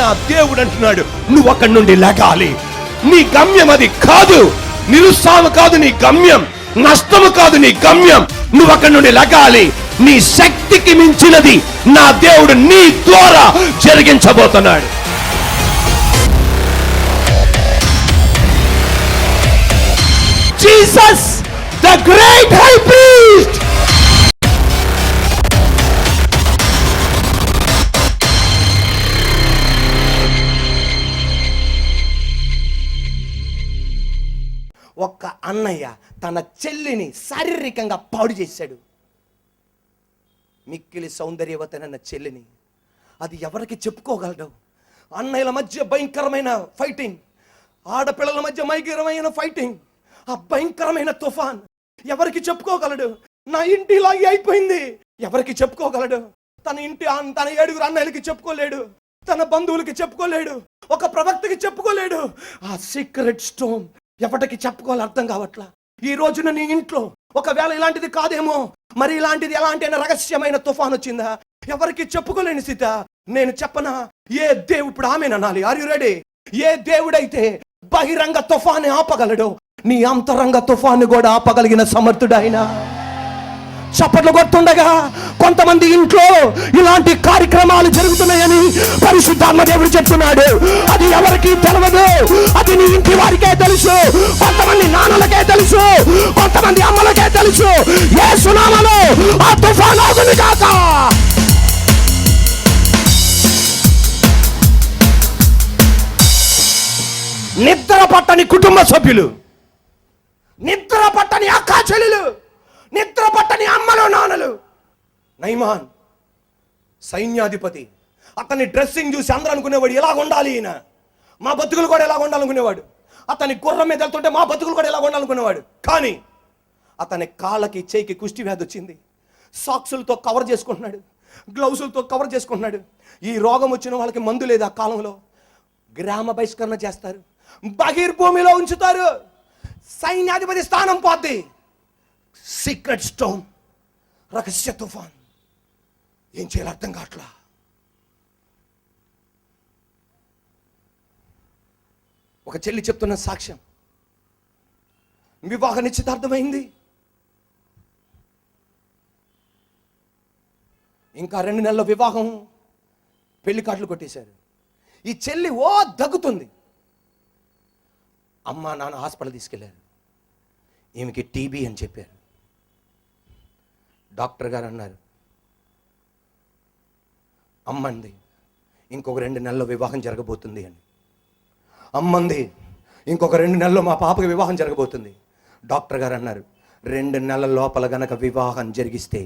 నా దేవుడు అంటున్నాడు, నువ్వు అక్కడి నుండి లెగాలి. నీ గమ్యం అది కాదు, నిరుత్సాహం కాదు నీ గమ్యం, నష్టము కాదు నీ గమ్యం. నువ్వు అక్కడి నుండి లెగాలి. నీ శక్తికి మించినది నా దేవుడు నీ ద్వారా జరిగించబోతున్నాడు. Jesus the great high priest. ఒక్క అన్నయ్య తన చెల్లిని శారీరకంగా పాడు చేశాడు. మిక్కిలి సౌందర్యవతనన్న చెల్లిని, అది ఎవరికి చెప్పుకోగలడు? అన్నయ్యల మధ్య భయంకరమైన ఫైటింగ్, ఆడపిల్లల మధ్య భయంకరమైన ఫైటింగ్, ఆ భయంకరమైన తుఫాన్ ఎవరికి చెప్పుకోగలడు? నా ఇంటి ఇలాగే అయిపోయింది, ఎవరికి చెప్పుకోగలడు? తన 7 అన్నయ్యలకి చెప్పుకోలేడు, తన బంధువులకి చెప్పుకోలేడు, ఒక ప్రవక్తకి చెప్పుకోలేడు. ఆ సీక్రెట్ స్టోన్ ఎవరికి చెప్పుకోవాలి అర్థం కావట్లా. ఈ రోజున నీ ఇంట్లో ఒకవేళ ఇలాంటిది కాదేమో, మరి ఇలాంటిది ఎలాంటి రహస్యమైన తుఫాన్ వచ్చిందా, ఎవరికి చెప్పుకోలేని స్థితి. నేను చెప్పనా, ఏ దేవుడు, ఇప్పుడు ఆమెననాలి, ఆర్ యు రెడీ? ఏ దేవుడైతే బహిరంగ తుఫాన్ని ఆపగలడు, నీ అంతరంగ తుఫాన్ని కూడా ఆపగలిగిన సమర్థుడు ఆయన. చప్పట్లు కొట్టుండగా కొంతమంది ఇంట్లో ఇలాంటి కార్యక్రమాలు జరుగుతున్నాయని పరిశుద్ధాత్మ దేవుడు చెప్తున్నాడు. అది ఎవరికి తెలియదు, అది నీ ఇంటి వారికే తెలుసు, కొంతమంది నాన్నలకే తెలుసు, కొంతమంది అమ్మలకే తెలుసు. యేసు నామములో ఆ తుఫాను ఆగును గాక. నిద్ర పట్టని కుటుంబ సభ్యులు, నిద్ర పట్టని అక్కా చెల్లెలు, నిద్ర పట్టని అమ్మలు నాన్నలు. నైమాన్ సైన్యాధిపతి, అతని డ్రెస్సింగ్ చూసి అందరూ అనుకునేవాడు, ఎలాగ ఉండాలి ఈయన, మా బతుకులు కూడా ఎలాగ ఉండాలనుకునేవాడు. అతని గుర్రం మీద వెళ్తుంటే మా బతుకులు కూడా ఎలాగ ఉండాలనుకునేవాడు. కానీ అతని కాళ్ళకి చేయికి కుష్టి వ్యాధి వచ్చింది. సాక్సులతో కవర్ చేసుకుంటున్నాడు, గ్లౌజులతో కవర్ చేసుకుంటున్నాడు. ఈ రోగం వచ్చిన వాళ్ళకి మందు లేదు. ఆ కాలంలో గ్రామ బహిష్కరణ చేస్తారు, బహిర్భూమిలో ఉంచుతారు. సైన్యాధిపతి స్థానం పోద్ది. సీక్రెట్ స్టోన్, రహస్య తుఫాన్, ఏం చేయాలి అర్థం కావట్లా. ఒక చెల్లి చెప్తున్న సాక్ష్యం, వివాహ నిశ్చితార్థమైంది, ఇంకా 2 నెలల వివాహం, పెళ్లి కార్డులు కొట్టేశారు. ఈ చెల్లి దగ్గుతుంది. అమ్మ నాన్న హాస్పిటల్ తీసుకెళ్లారు. ఈమెకి టీబీ అని చెప్పారు. డాక్టర్ గారు అన్నారు, అమ్మంది ఇంకొక 2 నెలల్లో వివాహం జరగబోతుంది అని. అమ్మంది ఇంకొక 2 నెలల్లో మా పాపకి వివాహం జరగబోతుంది. డాక్టర్ గారు అన్నారు, 2 నెలల లోపల గనక వివాహం జరిగిస్తే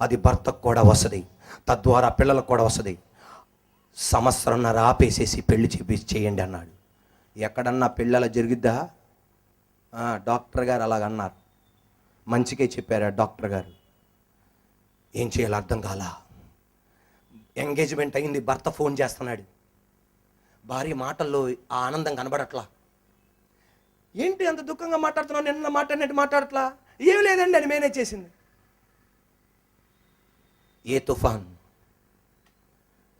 అది భర్తకు కూడా వస్తుంది, తద్వారా పిల్లలకు కూడా వస్తుంది. 1.5 సంవత్సరం ఆపేసేసి పెళ్లి చేయండి అన్నాడు. ఎక్కడన్నా పిల్లల జరిగిద్దా? డాక్టర్ గారు అలాగన్నారు. మంచిగా చెప్పారు డాక్టర్ గారు. ఏం చేయాలో అర్థం కాలా. ఎంగేజ్మెంట్ అయింది, భర్త ఫోన్ చేస్తున్నాడు. భార్య మాటల్లో ఆ ఆనందం కనబడట్లా. ఏంటి అంత దుఃఖంగా మాట్లాడుతున్నావు, నిన్న మాట్లాడినట్టు మాట్లాడట్లా? ఏమి లేదండి అని మేనేజ్ చేసింది. ఏ తుఫాన్?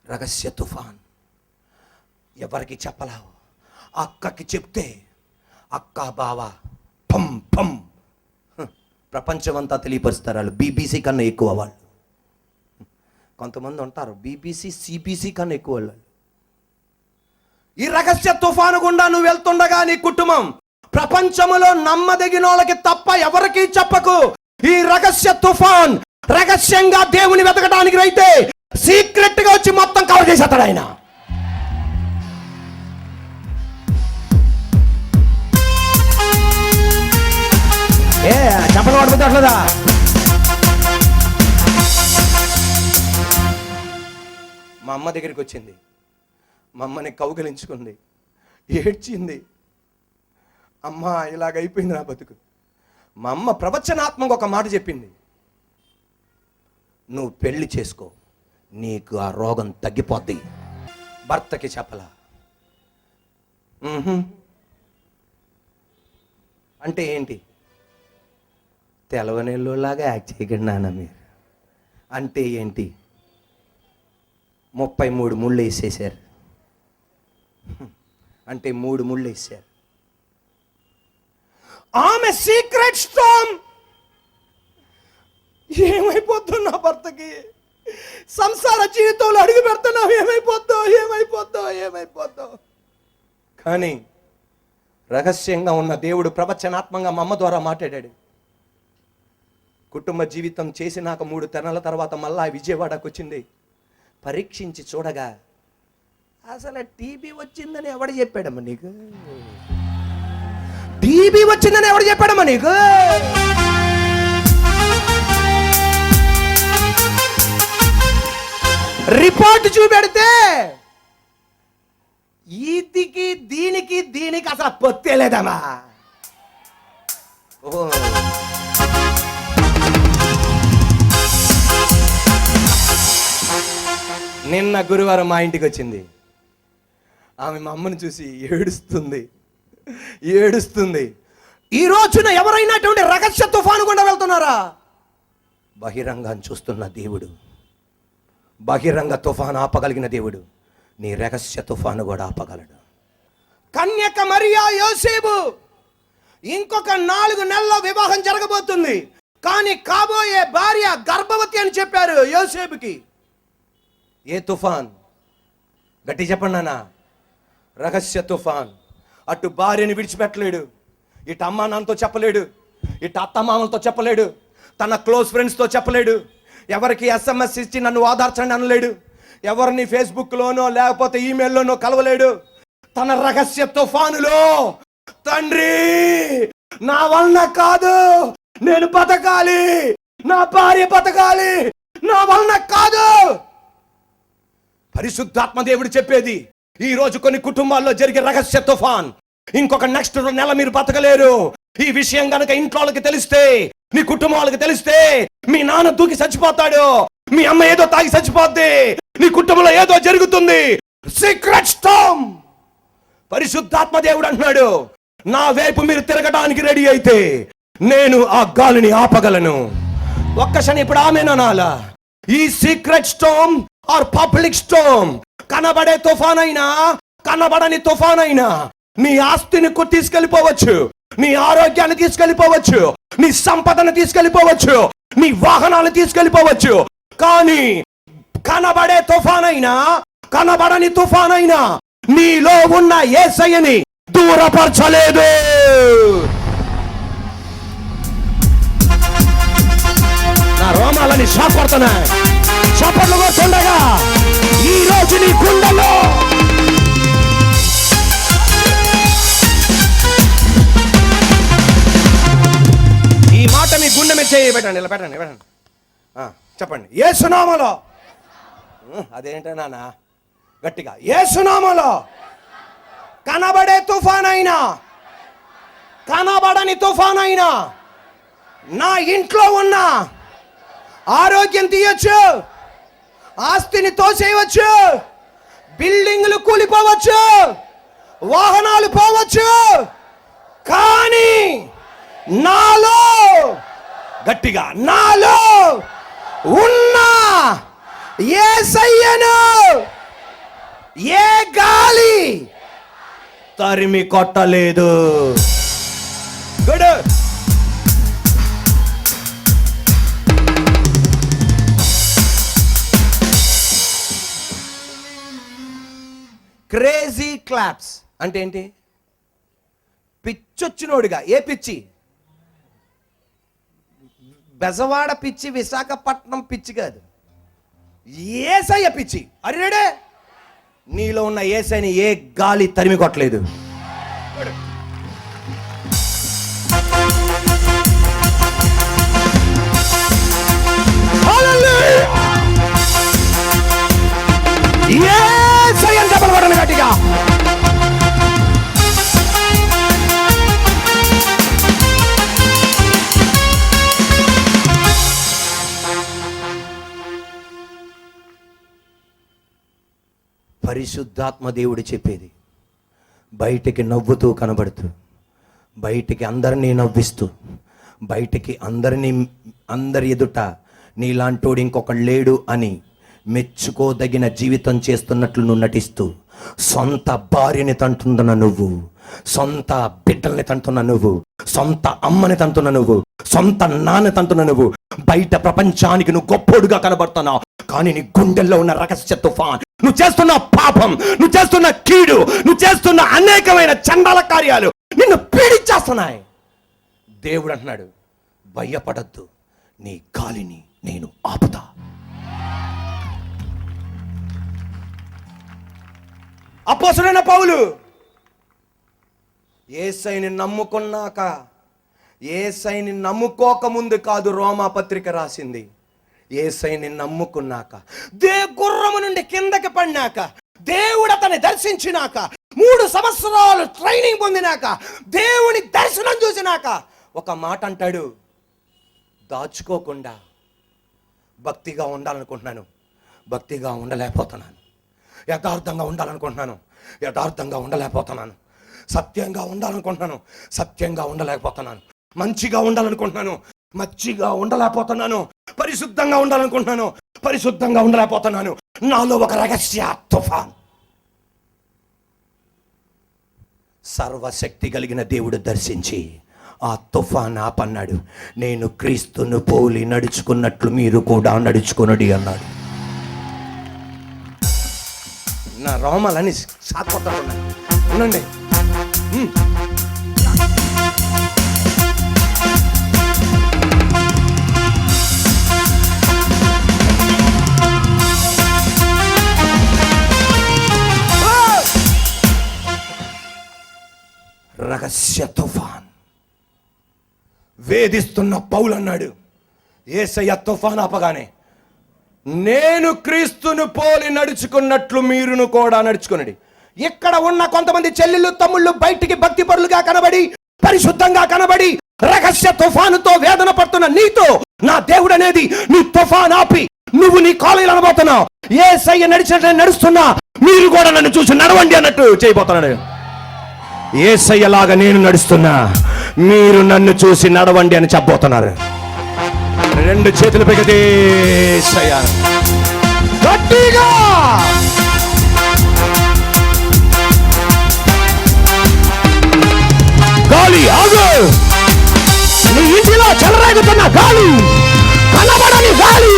రహస్య తుఫాన్. ఎవరికి చెప్పలావు. అక్కకి చెప్తే అక్క బావ పం పం ప్రపంచమంతా తెలియపరుస్తారు. వాళ్ళు బీబీసీ కన్నా ఎక్కువ వాళ్ళు. కొంతమంది ఉంటారు బీబీసీ సిబిసి కన్నా ఎక్కువ వాళ్ళు. ఈ రహస్య తుఫాను గుండా నువ్వు వెళ్తుండగా నీ కుటుంబం, ప్రపంచములో నమ్మదగిన వాళ్ళకి తప్ప ఎవరికి చెప్పకు. ఈ రహస్య తుఫాన్ రహస్యంగా దేవుని వెతకడానికి అయితే సీక్రెట్ గా వచ్చి మొత్తం కవర్ చేసేస్తాడు ఆయన. చెప్పలు పడిపోతే అట్లదా? మా అమ్మ దగ్గరికి వచ్చింది, మా అమ్మని కౌగిలించుకుంది, ఏడ్చింది. అమ్మ ఇలాగైపోయింది నా బతుకు. మా అమ్మ ప్రవచనాత్మక ఒక మాట చెప్పింది, నువ్వు పెళ్లి చేసుకో, నీకు ఆ రోగం తగ్గిపోద్ది. భర్తకి చెప్పలా. అంటే ఏంటి? తెలవనేళ్ళలాగా యాక్ట్ చేయకండి నాన్న మీరు. అంటే ఏంటి? 33 ముళ్ళు వేసేసారు. అంటే 3 ముళ్ళు వేశారు. ఆమె సీక్రెట్ స్టార్మ్. ఏమైపోద్దు నా భర్తకి, సంసార జీవితంలో అడుగు పెడుతున్నావు, ఏమైపోద్దో. కానీ రహస్యంగా ఉన్న దేవుడు ప్రవచనాత్మకంగా మా అమ్మ ద్వారా మాట్లాడాడు. కుటుంబ జీవితం చేసినాక 3 నెలల తర్వాత మళ్ళా విజయవాడకు వచ్చింది. పరీక్షించి చూడగా అసలు టీబీ వచ్చిందని ఎవడు చెప్పాడమ్మా నీకు? టీబీ వచ్చిందని ఎవడు చెప్పాడమ్మా నీకు? రిపోర్ట్ చూపెడితే ఈదికి దీనికి అసలు పొత్తే లేదమ్మా. నిన్న గురువారం మా ఇంటికి వచ్చింది. ఆమె మా అమ్మని చూసి ఏడుస్తుంది. ఈ రోజున ఎవరైనా అటువంటి రహస్య తుఫాను గుండా వెళ్తున్నారా? బహిరంగాన్ని చూస్తున్న దేవుడు, బహిరంగ తుఫాను ఆపగలిగిన దేవుడు నీ రహస్య తుఫాను కూడా ఆపగలడు. కన్యక మరియా యోసేపు ఇంకొక 4 నెలల్లో వివాహం జరగబోతుంది. కానీ కాబోయే భార్య గర్భవతి అని చెప్పారు యోసేపుకి. ఏ తుఫాన్? గట్టి చెప్పండి నాన్న. రహస్య తుఫాన్. అటు భార్యని విడిచిపెట్టలేడు, ఇటు అమ్మా నాన్నతో చెప్పలేడు, ఇటు అత్తమామలతో చెప్పలేడు, తన క్లోజ్ ఫ్రెండ్స్తో చెప్పలేడు, ఎవరికి SMS ఇచ్చి నన్ను ఓదార్చండి అనలేడు, ఎవరిని ఫేస్బుక్లోనో లేకపోతే ఈమెయిల్లోనో కలవలేడు. తన రహస్య తుఫానులో, తండ్రి నా వలన కాదు, నేను బతకాలి, నా భార్య బతకాలి, నా వలన కాదు. పరిశుద్ధాత్మ దేవుడు చెప్పేది, ఈ రోజు కొన్ని కుటుంబాల్లో జరిగే రహస్య తుఫాన్, ఇంకొక నెక్స్ట్ నెల మీరు బతకలేరు. ఈ విషయం గనక ఇంట్లోకి తెలిస్తే, నీ కుటుంబాలకు తెలిస్తే, మీ నాన్న దూకి చచ్చిపోతాడు, మీ అమ్మ ఏదో తాగి చచ్చిపోద్ది, నీ కుటుంబంలో ఏదో జరుగుతుంది. Secret Storm. పరిశుద్ధాత్మ దేవుడు అంటున్నాడు, నా వైపు మీరు తిరగడానికి రెడీ అయితే నేను ఆ గాలిని ఆపగలను. ఒక్కసారి ఇప్పుడు ఆమెనాలా. ఈ secret storm or public storm, కనబడే తుఫాన్ అయినా కనబడని తుఫాన్ అయినా నీ ఆస్తిని తీసుకెళ్ళిపోవచ్చు, నీ ఆరోగ్యాన్ని తీసుకెళ్ళిపోవచ్చు, నీ సంపదను తీసుకెళ్ళిపోవచ్చు, నీ వాహనాలు తీసుకెళ్ళిపోవచ్చు. కానీ కనబడే తుఫాన్ అయినా కనబడని తుఫాన్ అయినా నీలో ఉన్న యేసయ్యని దూరపరచలేదు. నా రోమాలని షాపడుతున్నాయి. చప్పట్లు కొడుతుండగా ఈ రోజు నీ గుండెలో ఈ మాట మీ గుండె మీద చేయి పెట్టండి, ఇలా పెట్టండి. చెప్పండి, యేసునామములో. అదేంటో నాన్న గట్టిగా, యేసునామములో కనబడే తుఫాన్ అయినా కనబడని తుఫాన్ అయినా నా ఇంట్లో ఉన్న ఆరోగ్యం తీయొచ్చు, ఆస్తిని తోసేయవచ్చు, బిల్డింగ్లు కూలిపోవచ్చు, వాహనాలు పోవచ్చు, కానీ నాలో, గట్టిగా, నాలో ఉన్న యేసయ్యను ఏ గాలి తరిమి కొట్టలేదు. గుడ్. క్రేజీ క్లాప్స్ అంటే ఏంటి? పిచ్చొచ్చినోడిగా. ఏ పిచ్చి? బెజవాడ పిచ్చి, విశాఖపట్నం పిచ్చి కాదు, యేసయ్య పిచ్చి. అరేడే, నీలో ఉన్న యేసయ్యని ఏ గాలి తరిమి కొట్టలేదు. గట్టిగా పరిశుద్ధాత్మ దేవుడు చెప్పేది, బయటికి నవ్వుతూ కనబడుతూ, బయటికి అందరినీ నవ్విస్తూ, బయటికి అందరి ఎదుట నీలాంటోడు ఇంకొకడు లేడు అని మెచ్చుకోదగిన జీవితం చేస్తున్నట్లు నువ్వు నటిస్తూ సొంత భార్యని తంటున్న నువ్వు, సొంత బిడ్డల్ని తంటున్న నువ్వు, సొంత అమ్మని తంటున్న నువ్వు, సొంత నాన్న తంటున్న నువ్వు, బయట ప్రపంచానికి నువ్వు గొప్పోడుగా కనబడుతున్నావు. కానీ నీ గుండెల్లో ఉన్న రహస్య తుఫాన్, నువ్వు చేస్తున్న పాపం, నువ్వు చేస్తున్న కీడు, నువ్వు చేస్తున్న అనేకమైన చండాల కార్యాలు నిన్ను పీడించేస్తున్నాయి. దేవుడు అంటున్నాడు, భయపడద్దు, నీ గాలిని నేను ఆపుతా. అపోస్తలుడైన పౌలు యేసయ్యని నమ్ముకున్నాక, యేసయ్యని నమ్ముకోకముందు కాదు రోమా పత్రిక రాసింది. యేసయ్యని నమ్ముకున్నాక, గుర్రము నుండి కిందకి పడినాక, దేవుడు అతన్ని దర్శించినాక, 3 సంవత్సరాలు ట్రైనింగ్ పొందినాక, దేవుని దర్శనం చూసినాక ఒక మాట అంటాడు, దాచుకోకుండా భక్తిగా ఉండాలనుకుంటున్నాను, భక్తిగా ఉండలేకపోతున్నాను. యథార్థంగా ఉండాలనుకుంటున్నాను, యథార్థంగా ఉండలేకపోతున్నాను. సత్యంగా ఉండాలనుకుంటున్నాను, సత్యంగా ఉండలేకపోతున్నాను. మంచిగా ఉండాలనుకుంటున్నాను, మంచిగా ఉండలేకపోతున్నాను. పరిశుద్ధంగా ఉండాలనుకుంటున్నాను, పరిశుద్ధంగా ఉండలేకపోతున్నాను. నాలో ఒక రహస్య తుఫాన్. సర్వశక్తి కలిగిన దేవుడు దర్శించి ఆ తుఫాన్ ఆపన్నాడు. నేను క్రీస్తును పోలి నడుచుకున్నట్లు మీరు కూడా నడుచుకునడి అన్నాడు. నా రోమాలని సాత్పడుతున్నాయి. ఉండండి. రహస్య తుఫాన్ వేధిస్తున్న పౌలు అన్నాడు, యేసయ్య తుఫాన్ ఆపగానే, నేను క్రీస్తును పోలి నడుచుకున్నట్లు మీరును కూడా నడుచుకునండి. ఇక్కడ ఉన్న కొంతమంది చెల్లెళ్ళు తమ్ముళ్ళు బయటికి భక్తి పరులుగా కనబడి, పరిశుద్ధంగా కనబడి, రహస్య తుఫానుతో వేదన పడుతున్న నీతో నా దేవుడు అనేది నీ తుఫాన్ ఆపి నువ్వు నీ కాలేజీలు అనబోతున్నావు. యేసయ్య నడిచినట్టు నడుస్తున్నా, మీరు కూడా నన్ను చూసి నడవండి అన్నట్టు చేయబోతున్నాడు. యేసయ్యలాగా నేను నడుస్తున్నా, మీరు నన్ను చూసి నడవండి అని చెప్పబోతున్నారు. 2 చేతులు పైకి యేసయ్య గట్టిగా. గాలి ఆగు, నీ ఇంటిలో చెలరేగుతున్న గాలి, కనబడని గాలి.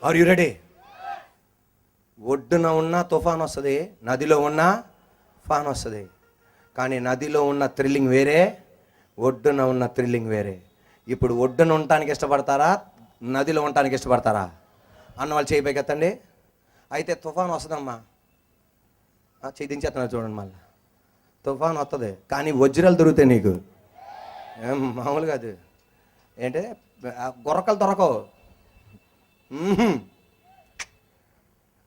Are you ready? ఒడ్డున ఉన్న తుఫాన్ వస్తుంది, నదిలో ఉన్న తుఫాన్ వస్తుంది. కానీ నదిలో ఉన్న థ్రిల్లింగ్ వేరే, ఒడ్డున ఉన్న థ్రిల్లింగ్ వేరే. ఇప్పుడు ఒడ్డున ఉండటానికి ఇష్టపడతారా, నదిలో ఉండటానికి ఇష్టపడతారా అన్న వాళ్ళు చేయి పైకెత్తండి. అయితే తుఫాన్ వస్తుందమ్మా, చేయించేస్తున్నారు చూడండి. మళ్ళీ తుఫాన్ వస్తుంది, కానీ వజ్రాలు దొరుకుతాయి నీకు. మామూలు కాదు. ఏంటంటే గొర్రకలు దొరకవు.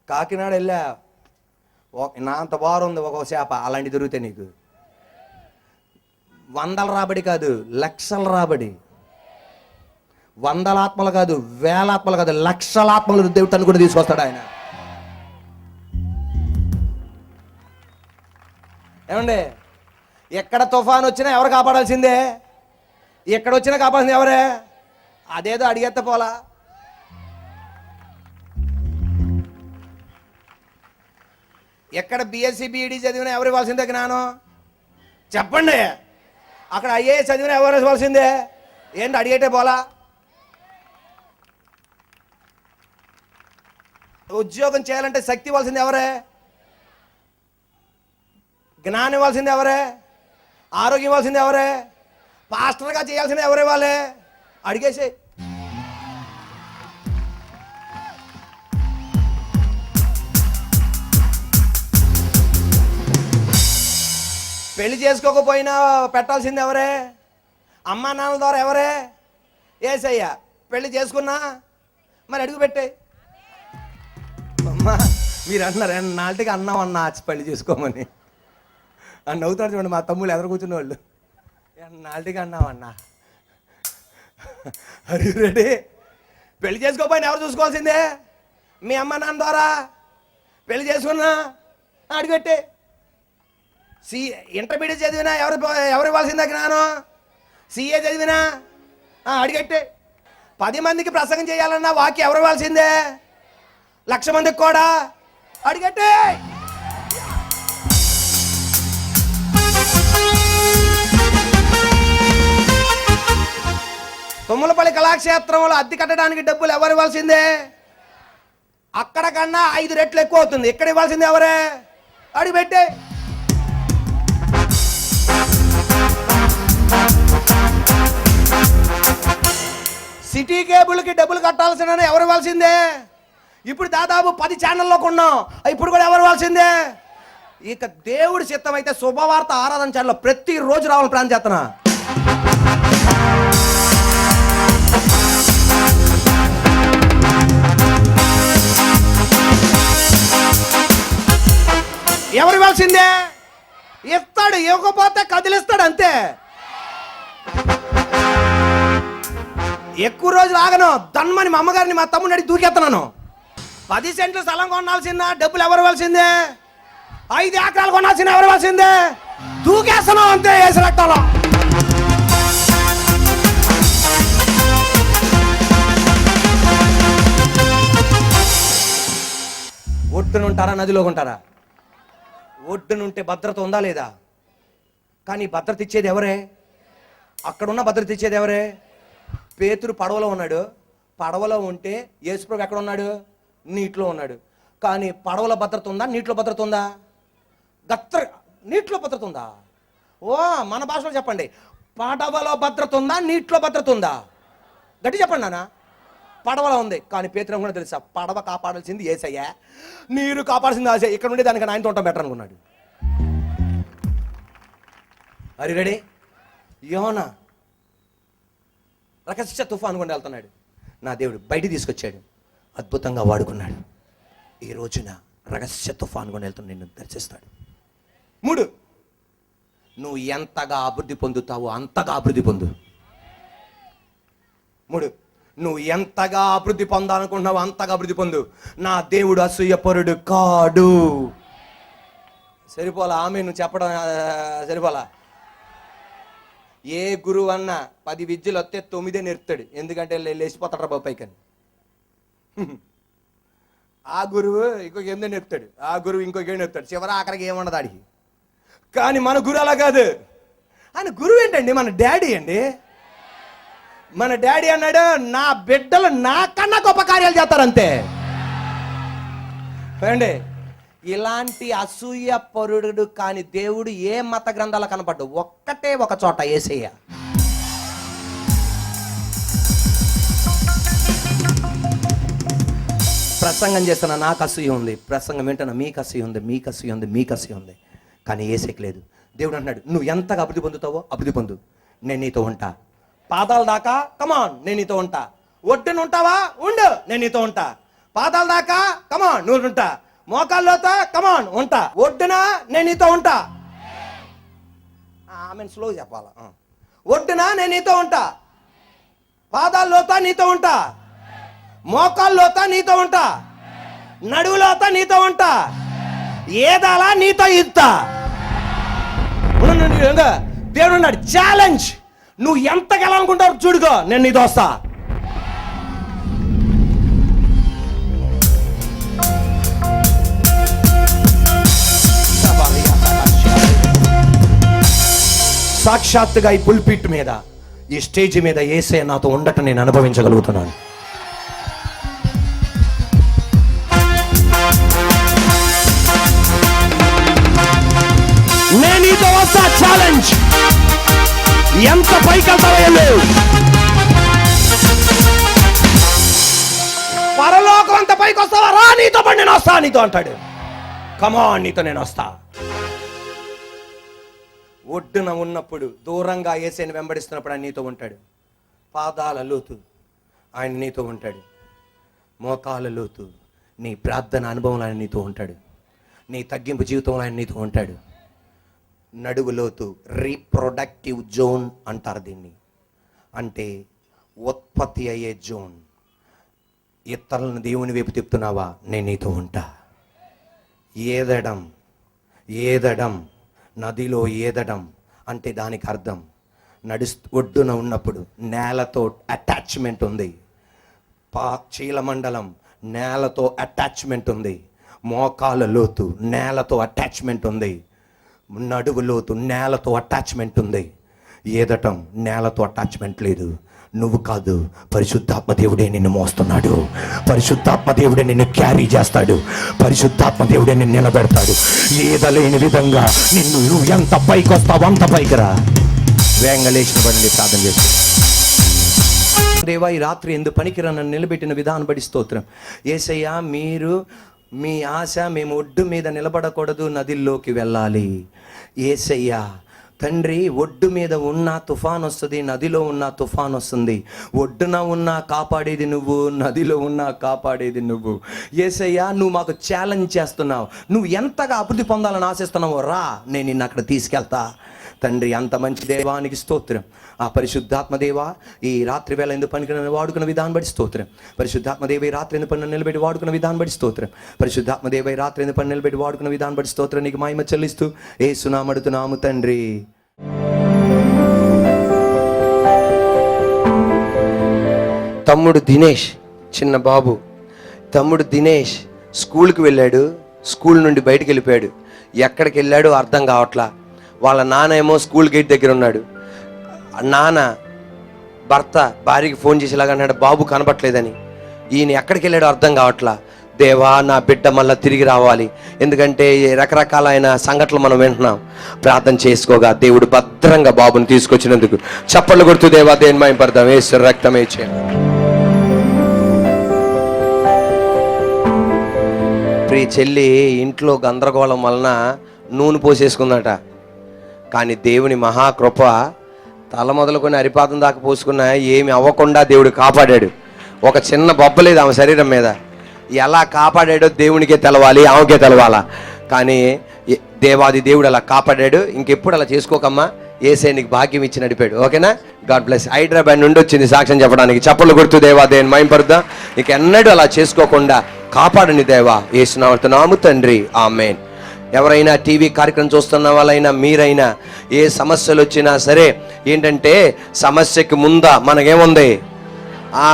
కాకినాడ వెళ్ళా, నా అంత బారు ఉంది ఒక చేప, అలాంటివి దొరుకుతాయి నీకు. 100 రాబడి కాదు, లక్షల రాబడి. 100 ఆత్మలు కాదు, 1000 ఆత్మలు కాదు, లక్షల ఆత్మలు దేవుడు తను కూడా తీసుకొస్తాడు ఆయన. ఏమండి, ఎక్కడ తుఫాన్ వచ్చినా ఎవరు కాపాడాల్సిందే, ఎక్కడ వచ్చినా కాపాడాల్సింది ఎవరే? అదేదో అడిగేత్త పోలా. ఎక్కడ బిఎస్సి బిఈడి చదివినా ఎవరు ఇవ్వాల్సిందే జ్ఞానం? చెప్పండి. అక్కడ ఐఏఎస్ చదివినా ఎవరు ఇవ్వాల్సిందే? ఏంటి అడిగేటే పోలా? ఉద్యోగం చేయాలంటే శక్తి ఇవ్వాల్సింది ఎవరే? జ్ఞానం ఇవ్వాల్సింది ఎవరే? ఆరోగ్యం ఇవ్వాల్సింది ఎవరే? పాస్టర్గా చేయాల్సింది ఎవరే? వాళ్ళే. అడిగేసి పెళ్లి చేసుకోకపోయినా పెట్టాల్సింది ఎవరే? అమ్మా నాన్నల ద్వారా ఎవరే? యేసయ్య. పెళ్లి చేసుకున్నా మరి అడుగు పెట్టే. అమ్మా మీరు అంటున్నారు నాటికి అన్నాం అన్నా పెళ్లి చేసుకోమని అని నవ్వుతారు చూడండి మా తమ్ముళ్ళు ఎదురు కూర్చున్న వాళ్ళు. నాటికి అన్నామన్నా. అరే రెడీ. పెళ్లి చేసుకోపోయినా ఎవరు చూసుకోవాల్సిందే? మీ అమ్మ నాన్న ద్వారా. పెళ్లి చేసుకున్నా అడిగట్టే. ఇంటర్మీడియట్ చదివినా ఎవరు ఇవ్వాల్సిందే జ్ఞానం? సిఏ చదివినా అడిగట్టే. 10 మందికి ప్రసంగం చేయాలన్నా వాక్యం ఎవరు ఇవ్వాల్సిందే? 1,00,000 మందికి కూడా అడిగట్టే. తుమ్మలపల్లి కళాక్షేత్రంలో అద్దె కట్టడానికి డబ్బులు ఎవరు ఇవ్వాల్సిందే? అక్కడ కన్నా 5 రెట్లు ఎక్కువ అవుతుంది. ఇక్కడ ఇవ్వాల్సింది ఎవరే? అడిగిపెట్టే. సిటీ కేబుల్కి డబ్బులు కట్టాల్సిన ఎవరు ఇవ్వాల్సిందే? ఇప్పుడు దాదాపు 10 ఛానల్లో కొన్నాం, ఇప్పుడు కూడా ఎవరు ఇవ్వాల్సిందే? ఇక దేవుడి చిత్తం అయితే శుభవార్త ఆరాధన ఛానల్లో ప్రతిరోజు రావాలని ప్లాన్ చేస్తున్నా. ఎవరు ఇవ్వాల్సిందే? ఇస్తాడు, ఇవ్వకపోతే కదిలిస్తాడు అంతే. ఎక్కువ రోజులు ఆగను, దన్మని మా అమ్మగారిని మా తమ్ముడిని అడిగి దూకేస్తున్నాను. 10 సెంట్లు స్థలం కొనాల్సిందా? డబ్బులు ఎవరు ఇవ్వాల్సిందే? 5 ఎకరాలు కొనాల్సిందా? ఎవరు ఇవ్వాల్సిందే? దూకేస్తున్నాం అంతే. వేసి రక్తంలో ఒడ్డునుంటారా నదిలో ఉంటారా? ఒడ్డునుంటే భద్రత ఉందా లేదా? కానీ భద్రత ఇచ్చేది ఎవరే? అక్కడున్న భద్రత ఇచ్చేది ఎవరే? పేతురు పడవలో ఉన్నాడు. పడవలో ఉంటే యేసుప్రభు ఎక్కడ ఉన్నాడు? నీటిలో ఉన్నాడు. కానీ పడవలో భద్రత ఉందా? నీటిలో భద్రత ఉందా? నీటిలో భద్రత ఉందా? ఓ మన భాషలో చెప్పండి. పడవలో భద్రత ఉందా? నీటిలో భద్రత ఉందా? గట్టి చెప్పండి నాన్న. పడవలో ఉంది. కానీ పేతురు కూడా తెలుసా, పడవ కాపాడాల్సింది యేసయ్య, నీరు కాపాడాల్సింది ఆశ. ఇక్కడ నుండి దానికి ఆయనతో ఉంటాం బెటర్ అనుకున్నాడు. అరి రెడీ? యోనా రకశిక్ష తుఫాను గుండా వెళ్తున్నాడు. నా దేవుడు బయటికి తీసుకొచ్చాడు, అద్భుతంగా వాడుకున్నాడు. ఈ రోజున రహస్య తుఫాను గుండా వెళ్తున్న నిన్ను దర్శిస్తాడు. 3, నువ్వు ఎంతగా అభివృద్ధి పొందుతావో అంతగా అభివృద్ధి పొందు. 3, నువ్వు ఎంతగా అభివృద్ధి పొందాలనుకుంటున్నావు అంతగా అభివృద్ధి పొందు. నా దేవుడు అసూయపరుడు కాడు. సరిపోలా ఆమె నువ్వు చెప్పడం సరిపోలా. ఏ గురువు అన్నా 10 విద్యలు వస్తే 9 నేర్పుతాడు. ఎందుకంటే లేచిపోతాడు బాబు పైకని. ఆ గురువు ఇంకొక 8 నేర్పుతాడు, ఆ గురువు ఇంకొక 7 నేర్పుతాడు. చివరి ఆఖరికి ఏమన్నది ఆడికి. కానీ మన గురువు అలా కాదు. ఆయన గురువు ఏంటండి? మన డాడీ అండి. మన డాడీ అన్నాడు, నా బిడ్డలు నాకన్నా గొప్ప కార్యాలు చేస్తారంతే. అండి ఇలాంటి అసూయ పరుడు కాని దేవుడు ఏ మత గ్రంథాల కనపడ్డు? ఒక్కటే ఒక చోట, యేసయ్య. ప్రసంగం చేస్తున్నా నాకు అసూయ ఉంది, ప్రసంగం వింటున్నా మీకు అసూయ ఉంది, మీకు అసూయ ఉంది, మీకు అసూయ ఉంది. కానీ యేసయ్యకి లేదు. దేవుడు అంటున్నాడు, నువ్వు ఎంతగా అభివృద్ధి పొందుతావో అభివృద్ధి పొందు, నేను నీతో ఉంటా. పాదాల దాకా కమాన్, నేను నీతో ఉంటా. ఒడ్డున ఉంటావా? ఉండు, నేను నీతో ఉంటా. పాదాల దాకా కమాన్, నువ్వు ఉంటా. మోకాల్లోతా కమాన్ ఉంటా. ఒడ్డున నేను నీతో ఉంటా. ఆమె స్లో చెప్పాలా. ఒడ్డున నేను నీతో ఉంటా, పాదాల్లోతా నీతో ఉంటా, మోకాల్లోతా నీతో ఉంటా, నడువులోతా నీతో ఉంటా, ఏదాలా నీతో ఇస్తా. దేవుడు ఉన్నాడు, ఛాలెంజ్. నువ్వు ఎంత గెలాలనుకుంటావు చూడుకో, నేను నీతో వస్తా. సాక్షాత్తుగా ఈ పుల్పిట్ మీద, ఈ స్టేజ్ మీద యేసయ్య నాతో ఉండటం నేను అనుభవించగలుగుతున్నాను. నేను నీతో వస్తా. ఛాలెంజ్. ఎంత పైకి వెళ్తావో పరలోకం అంత పైకి వస్తావా? రా, నీతో పడి నేను వస్తా, నీతో అంటాడు. కమాన్, నీతో నేను వస్తా. ఒడ్డున ఉన్నప్పుడు, దూరంగా యేసయ్యను వెంబడిస్తున్నప్పుడు ఆయన నీతో ఉంటాడు. పాదాల లోతు ఆయన నీతో ఉంటాడు. మోకాల లోతు నీ ప్రార్థన అనుభవంలో ఆయన నీతో ఉంటాడు. నీ తగ్గింపు జీవితంలో ఆయన నీతో ఉంటాడు. నడువు లోతు, రీప్రొడక్టివ్ జోన్ అంటారు దీన్ని. అంటే ఉత్పత్తి అయ్యే జోన్. ఇతరులను దేవుని వైపు తిప్పుతున్నావా? నేను నీతో ఉంటా. ఏదడం నదిలో ఏదడం అంటే దానికి అర్థం ఒడ్డున ఉన్నప్పుడు నేలతో అటాచ్మెంట్ ఉంది. చీలమండలం నేలతో అటాచ్మెంట్ ఉంది, మోకాల లోతు నేలతో అటాచ్మెంట్ ఉంది, నడువు లోతు నేలతో అటాచ్మెంట్ ఉంది, ఏదటం నేలతో అటాచ్మెంట్ లేదు. నువ్వు కాదు, పరిశుద్ధాత్మ దేవుడే నిన్ను మోస్తున్నాడు, పరిశుద్ధాత్మ దేవుడే నిన్ను క్యారీ చేస్తాడు, పరిశుద్ధాత్మ దేవుడే నిన్ను నిలబెడతాడు. ఏదలేని విధంగా నువ్వు ఎంత పైకి వస్తావు అంత పైకి రా. వేగంగా లేచిన పని ప్రార్థన చేస్తూ, దేవా ఈ రాత్రి ఎందుకు పనికిరా నన్ను నిలబెట్టిన విధానం బట్టి స్తోత్రం. యేసయ్యా, మీరు మీ ఆశ మేము ఒడ్డు మీద నిలబడకూడదు, నదిల్లోకి వెళ్ళాలి. యేసయ్యా తండ్రి, ఒడ్డు మీద ఉన్న తుఫాన్ వస్తుంది, నదిలో ఉన్న తుఫాన్ వస్తుంది. ఒడ్డున ఉన్నా కాపాడేది నువ్వు, నదిలో ఉన్నా కాపాడేది నువ్వు. యేసయ్యా, నువ్వు మాకు ఛాలెంజ్ చేస్తున్నావు. నువ్వు ఎంతగా అభివృద్ధి పొందాలని ఆశిస్తున్నావో రా, నేను నిన్ను అక్కడ తీసుకెళ్తా. తండ్రి, అంత మంచి దేవానికి స్తోత్రం. ఆ పరిశుద్ధాత్మ దేవా, ఈ రాత్రి వేళ ఎందుకు పనికి నన్ను వాడుకున్న విధానం బట్టి స్తోత్రం. పరిశుద్ధాత్మ దేవ, ఈ రాత్రి ఎందుకు పని నిలబెట్టి వాడుకున్న విధానం బట్టి స్తోత్రం. పరిశుద్ధాత్మ దేవ, ఈ రాత్రి ఎందుకు పని నిలబెట్టి వాడుకున్న విధానం బట్టి స్తోత్రం. నీకు మహిమ చెల్లిస్తూ యేసునామమున అడుగుతున్నాము తండ్రి. తమ్ముడు దినేష్, చిన్న బాబు తమ్ముడు దినేష్ స్కూల్కి వెళ్ళాడు, స్కూల్ నుండి బయటికి వెళ్ళిపోయాడు. ఎక్కడికి వెళ్ళాడో అర్థం కావట్లా. వాళ్ళ నాన్న ఏమో స్కూల్ గేట్ దగ్గర ఉన్నాడు. నాన్న భర్త భార్యకి ఫోన్ చేసేలాగా అన్నాడు, బాబు కనబట్లేదని. ఈయన ఎక్కడికి వెళ్ళాడో అర్థం కావట్లా. దేవా, నా బిడ్డ మళ్ళీ తిరిగి రావాలి. ఎందుకంటే రకరకాలైన సంఘటనలు మనం వింటున్నాం. ప్రార్థన చేసుకోగా దేవుడు భద్రంగా బాబుని తీసుకొచ్చినందుకు చప్పట్లు కొడుతూ దేవా దేని మహిమపడదాం. యేసు రక్తమే చేయండి. ప్రియ చెల్లి ఇంట్లో గందరగోళం వలన నూనె పోసేసుకుందట. కానీ దేవుని మహాకృప, తల మొదలుకొని అరిపాదం దాకా పోసుకున్న ఏమి అవ్వకుండా దేవుడు కాపాడాడు. ఒక చిన్న బొబ్బలేదు ఆమె శరీరం మీద. ఎలా కాపాడాడో దేవునికే తెలవాలి, ఆమెకే తెలవాలా. కానీ దేవాది దేవుడు అలా కాపాడాడు. ఇంకెప్పుడు అలా చేసుకోకమ్మా, యేసయ్య నీకు భాగ్యం ఇచ్చి నడిపాడు. ఓకేనా? God bless. హైదరాబాద్ నుండి వచ్చింది సాక్ష్యం చెప్పడానికి. చప్పట్లు కొడుతూ దేవా దేని మహిమపడదాం. నీకు ఎన్నడూ అలా చేసుకోకుండా కాపాడని దేవా యేసు నామమున తండ్రి, ఆమేన్. ఎవరైనా టీవీ కార్యక్రమం చూస్తున్న వాళ్ళైనా మీరైనా ఏ సమస్యలు వచ్చినా సరే, ఏంటంటే సమస్యకి ముందా మనకేముంది?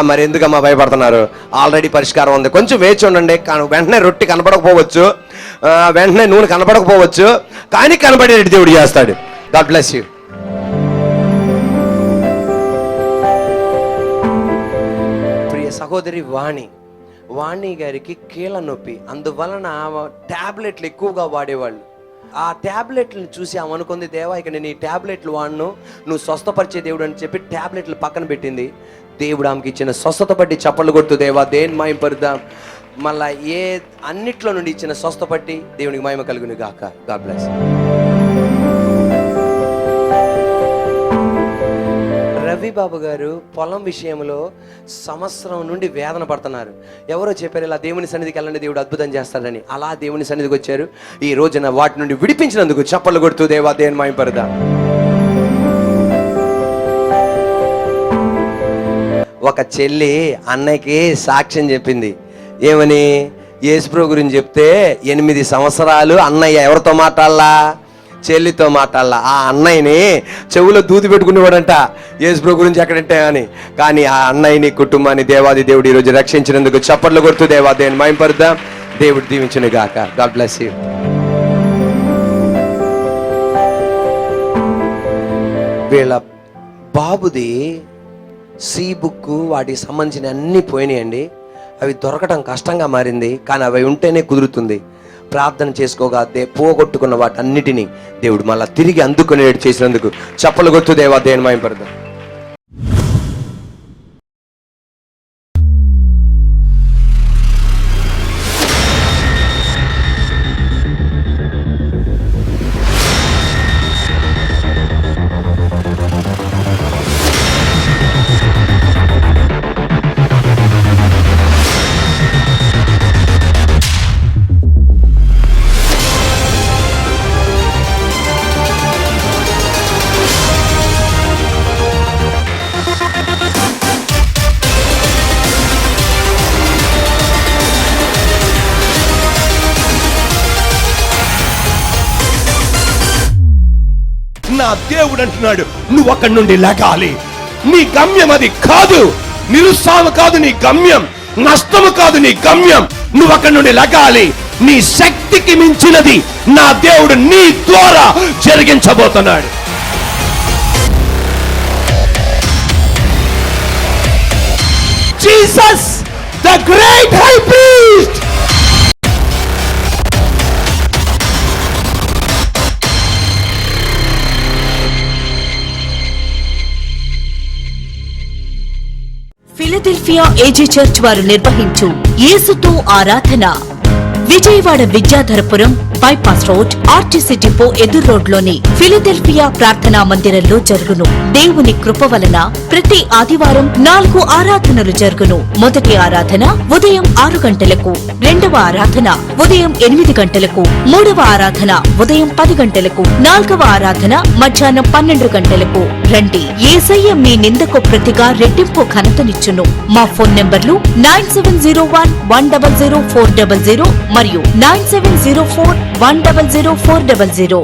మరి ఎందుకమ్మా భయపడుతున్నారు? ఆల్రెడీ పరిష్కారం ఉంది. కొంచెం వేచి ఉండండి. వెంటనే రొట్టె కనపడకపోవచ్చు, వెంటనే నూనె కనపడకపోవచ్చు, కానీ కనపడేటి దేవుడు చేస్తాడు. God bless you. ప్రియ సహోదరి వాణి గారికి కీళ్ళ నొప్పి, అందువలన ట్యాబ్లెట్లు ఎక్కువగా వాడేవాళ్ళు. ఆ ట్యాబ్లెట్లను చూసి ఆమె అనుకుంది, దేవా ఇక నేను ఈ ట్యాబ్లెట్లు వాడను, నువ్వు స్వస్థపరిచే దేవుడు అని చెప్పి ట్యాబ్లెట్లు పక్కన పెట్టింది. దేవుడు ఆమెకి ఇచ్చిన స్వస్థత బట్టి చప్పట్లు కొడుతూ దేవా దేని మహిమపడదాం. మళ్ళా అన్నిట్లో నుండి ఇచ్చిన స్వస్థ బట్టి దేవునికి మహిమ కలుగును గాక. God bless. రవి బాబు గారు పొలం విషయంలో సంవత్సరం నుండి వేదన పడుతున్నారు. ఎవరో చెప్పారు, ఇలా దేవుని సన్నిధికి వెళ్ళండి, దేవుడు అద్భుతం చేస్తాడని. అలా దేవుని సన్నిధికి వచ్చారు. ఈ రోజున వాటి నుండి విడిపించినందుకు చప్పట్లు కొడుతూ దేవా దేని మహిమపడదాం. ఒక చెల్లి అన్నయ్యకి సాక్ష్యం చెప్పింది. ఏమని? యేసుప్రభు గురించి చెప్తే 8 సంవత్సరాలు అన్నయ్య ఎవరితో మాట్లాడాలా? చెల్లితో మాట్లాడాల. ఆ అన్నయ్యని చెవులో దూది పెట్టుకునేవాడంట యేసుప్రభు గురించి ఎక్కడంటే అని. కానీ ఆ అన్నయ్యని కుటుంబాన్ని దేవాది దేవుడు ఈరోజు రక్షించినందుకు చప్పట్లు కొడుతూ దేవా దేవుని మహిమపడదాం. దేవుడు దీవించును గాక. God bless you. వీళ్ళ బాబుది సి బుక్, వాటికి సంబంధించిన అన్నీ పోయినాయండి. అవి దొరకడం కష్టంగా మారింది. కానీ అవి ఉంటేనే కుదురుతుంది. ప్రార్థన చేసుకోగా పోగొట్టుకున్న వాటన్నిటినీ దేవుడు మళ్ళీ తిరిగి అందుకునేట్టు చేసినందుకు చప్పలు కొట్టు దేవా దేవుని మహిమపడదాం. నా దేవుడు అంటున్నాడు, నువ్వు అక్కడి నుండి లేగాలి. నీ గమ్యం అది కాదు. నిరుత్సాహం కాదు నీ గమ్యం, నష్టము కాదు నీ గమ్యం. నువ్వు అక్కడి నుండి లగాలి. నీ శక్తికి మించినది నా దేవుడు నీ ద్వారా జరిగించబోతున్నాడు. Jesus the great high priest. Philadelphia AG church వారు నిర్వహించు యేసుతో ఆరాధన Vijayawada Vidyadharapuram bypass road RTC depot ఎదురు రోడ్లోని ఫిలదెల్ఫియా ప్రార్థనా మందిరంలో జరుగును. దేవుని కృప వలన ప్రతి ఆదివారం 4 ఆరాధనలు జరుగును. మొదటి ఆరాధన ఉదయం 6 గంటలకు, రెండవ ఆరాధన ఉదయం 8 గంటలకు, మూడవ ఆరాధన ఉదయం 10 గంటలకు, 4వ ఆరాధన మధ్యాహ్నం 12 గంటలకు. రండి, యేసయ్య మీ నిందకు ప్రతిగా రెట్టింపు ఘనతనిచ్చును. మా ఫోన్ నంబర్లు 9701100400 మరియు 9704100400.